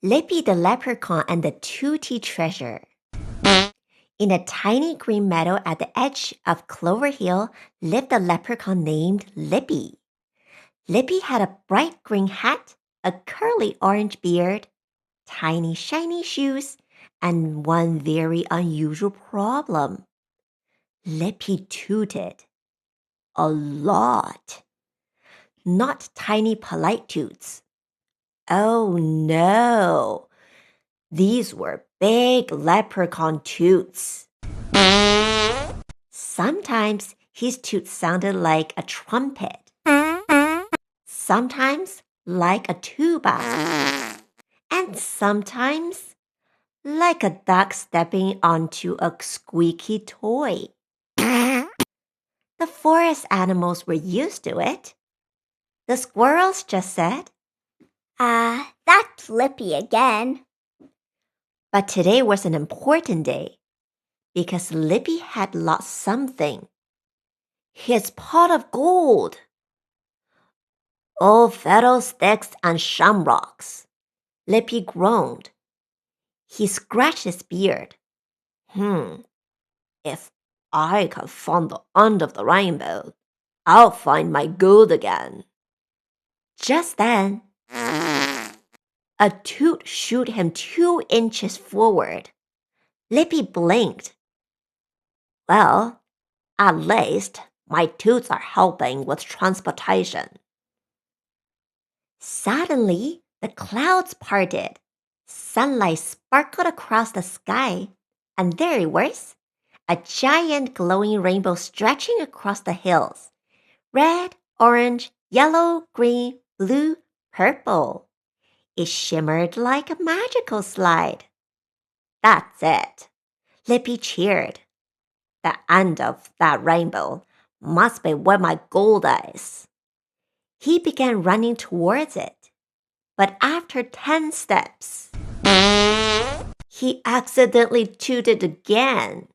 Lippy the Leprechaun and the Tooty Treasure. In a tiny green meadow at the edge of Cloverhill lived a leprechaun named Lippy. Lippy had a bright green hat, a curly orange beard, tiny shiny shoes, and one very unusual problem. Lippy tooted. A lot. Not tiny polite toots. Oh no! These were big leprechaun toots. Sometimes his toot sounded like a trumpet. Sometimes like a tuba. And sometimes like a duck stepping onto a squeaky toy. The forest animals were used to it. The squirrels just said, That's Lippy again. But today was an important day because Lippy had lost something. His pot of gold. Oh, fiddlesticks and shamrocks, Lippy groaned. He scratched his beard. If I can find the end of the rainbow, I'll find my gold again. Just then, a toot shot him 2 inches forward. Lippy blinked. Well, at least my toots are helping with transportation. Suddenly, the clouds parted. Sunlight sparkled across the sky, and there it was, a giant glowing rainbow stretching across the hills. Red, orange, yellow, green, blue, purple. It shimmered like a magical slide. That's it. Lippy cheered. The end of that rainbow must be where my gold is. He began running towards it, but after 10 steps, he accidentally tooted again.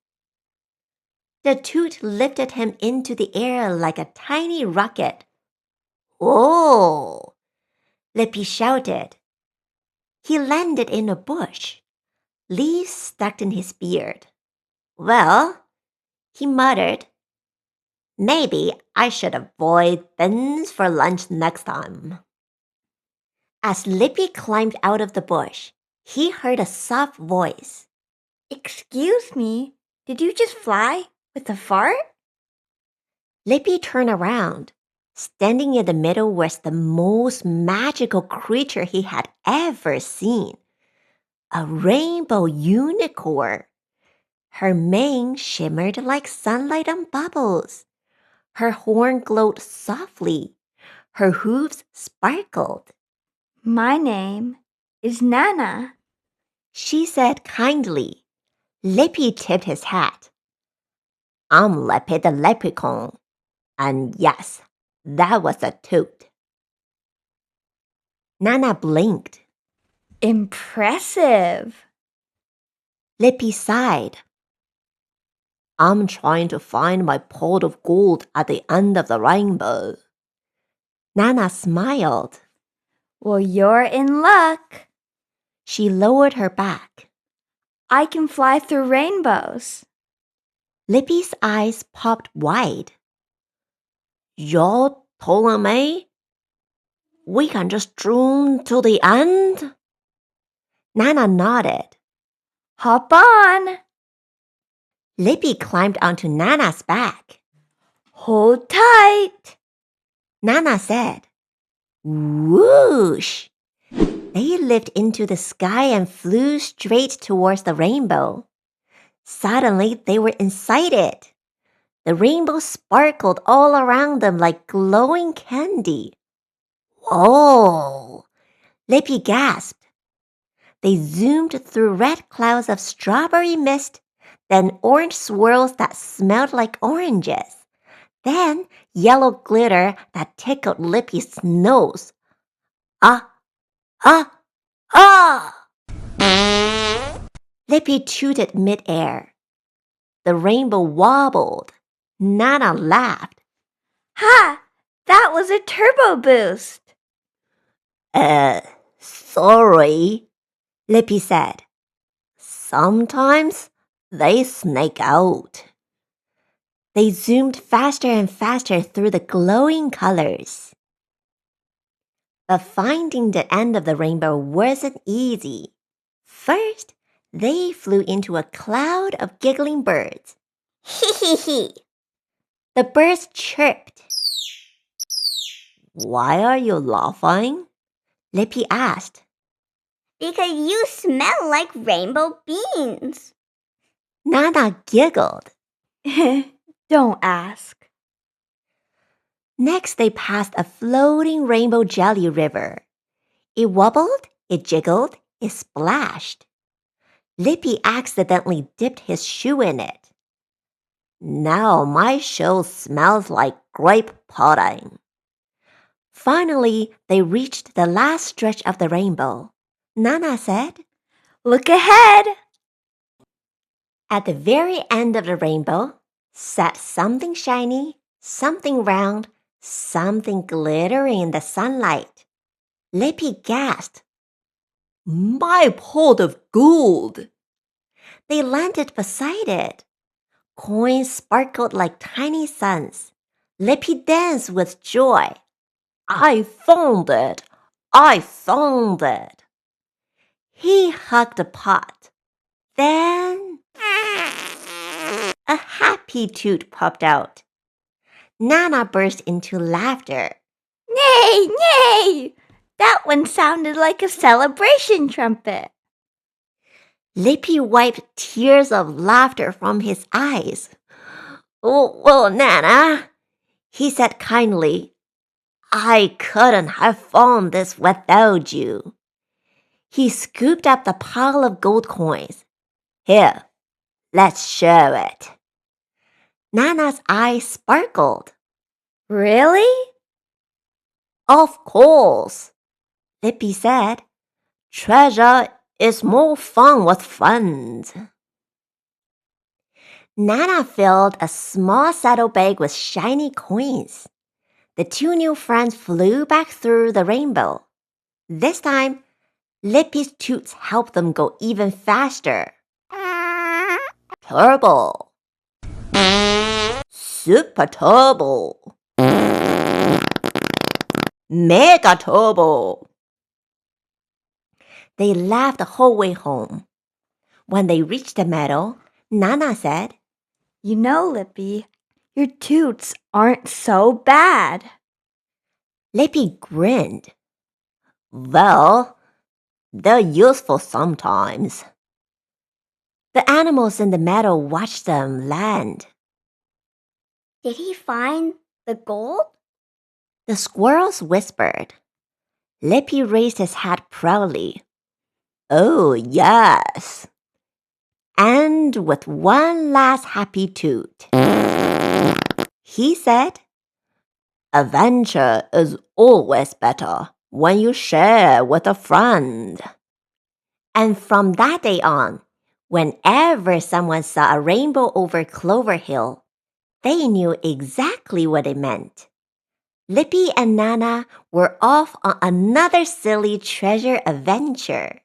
The toot lifted him into the air like a tiny rocket. "Oh!" Lippy shouted. He landed in a bush. Leaves stuck in his beard. "Well," he muttered, "maybe I should avoid thins for lunch next time." As Lippy climbed out of the bush, he heard a soft voice. Excuse me, did you just fly with a fart? Lippy turned around. Standing in the middle was the most magical creature he had ever seen. A rainbow unicorn. Her mane shimmered like sunlight on bubbles. Her horn glowed softly. Her hooves sparkled. My name is Nana, she said kindly. Lippy tipped his hat. I'm Lippy the Leprechaun. And yes, that was a toot. Nana blinked. Impressive. Lippy sighed. I'm trying to find my pot of gold at the end of the rainbow. Nana smiled. Well, you're in luck. She lowered her back. I can fly through rainbows. Lippy's eyes popped wide. You're telling me we can just zoom to the end? Nana nodded. Hop on. Lippy climbed onto Nana's back. Hold tight. Nana said. Whoosh! They lifted into the sky and flew straight towards the rainbow. Suddenly, they were inside it. The rainbow sparkled all around them like glowing candy. Whoa! Lippy gasped. They zoomed through red clouds of strawberry mist, then orange swirls that smelled like oranges, then yellow glitter that tickled Lippy's nose. Ah! Ah! Ah! Lippy tooted midair. The rainbow wobbled. Nana laughed. Ha! That was a turbo boost. Sorry, Lippy said. Sometimes they snake out. They zoomed faster and faster through the glowing colors. But finding the end of the rainbow wasn't easy. First, they flew into a cloud of giggling birds. Hee. The birds chirped. Why are you laughing? Lippy asked. Because you smell like rainbow beans. Nana giggled. Don't ask. Next, they passed a floating rainbow jelly river. It wobbled, it jiggled, it splashed. Lippy accidentally dipped his shoe in it. Now my shoe smells like grape pudding. Finally, they reached the last stretch of the rainbow. Nana said, Look ahead. At the very end of the rainbow sat something shiny, something round, something glittering in the sunlight. Lippy gasped. My pot of gold! They landed beside it. Coins sparkled like tiny suns. Lippy danced with joy. I found it! I found it! He hugged the pot. Then a happy toot popped out. Nana burst into laughter. Nay! That one sounded like a celebration trumpet. Lippy wiped tears of laughter from his eyes. Oh, Nana, he said kindly. I couldn't have found this without you. He scooped up the pile of gold coins. Here, let's show it. Nana's eyes sparkled. Really? Of course, Lippy said. Treasure is more fun with friends. Nana filled a small saddlebag with shiny coins. The two new friends flew back through the rainbow. This time, Lippy's toots helped them go even faster. Turbo. Super Turbo. Mega Turbo. They laughed the whole way home. When they reached the meadow, Nana said, You know, Lippy, your toots aren't so bad. Lippy grinned. Well, they're useful sometimes. The animals in the meadow watched them land. Did he find the gold? The squirrels whispered. Lippy raised his hat proudly. Oh, yes. And with one last happy toot, he said, Adventure is always better when you share with a friend. And from that day on, whenever someone saw a rainbow over Cloverhill, they knew exactly what it meant. Lippy and Nana were off on another silly treasure adventure.